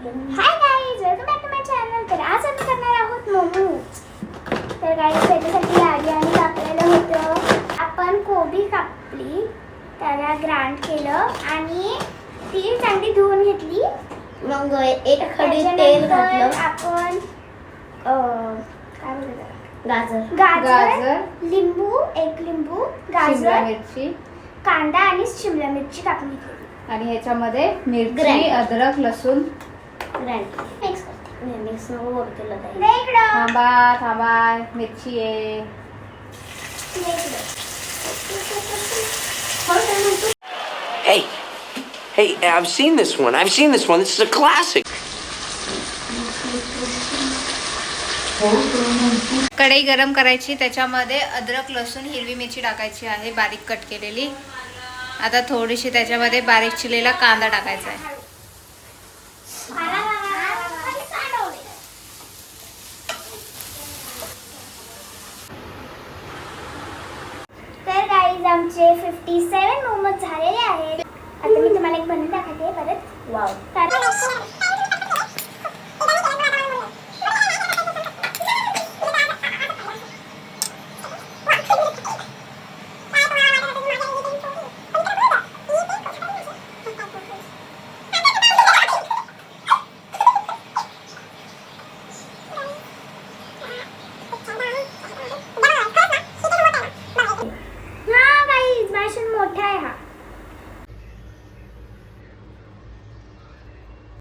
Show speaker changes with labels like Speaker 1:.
Speaker 1: High guys, welcome back to my channel. तर आज आम्ही करणार आहोत मोमोज. तर गाईज त्याच्यासाठी आधी आम्ही कापलेलं होतं. आपण कोबी कापली, त्याला ग्राइंड केलं आणि ती चांगली धुवून घेतली.
Speaker 2: मग एक खडी तेल घातलं.
Speaker 1: आपण काय बोलतात,
Speaker 2: गाजर,
Speaker 1: लिंबू, एक लिंबू,
Speaker 2: शिमला
Speaker 1: गाजर,
Speaker 2: मिरची
Speaker 1: कांदा आणि शिमला मिरची कापून घेतली
Speaker 2: आणि ह्याच्यामध्ये मिरची,
Speaker 1: Grind.
Speaker 2: अद्रक, लसूण
Speaker 1: ग्राइंड मिक्स करते.
Speaker 2: मिक्स वर केलं जाईल.
Speaker 1: दे इकडं.
Speaker 2: थांबा मिरची आहे.
Speaker 3: Hey, I've seen this one. This is a classic.
Speaker 2: कढई गरम करायची, त्याच्यामध्ये अद्रक, लसूण, हिरवी मिरची टाकायची आहे बारीक कट केलेली. आता थोडीशी त्याच्यामध्ये बारीक चिरलेला कांदा टाकायचा आहे.
Speaker 1: तर गाईज आमचे 57 मोमोज झालेले आहेत. आता मी तुम्हाला एक बनवून दाखवते परत.
Speaker 2: वाव.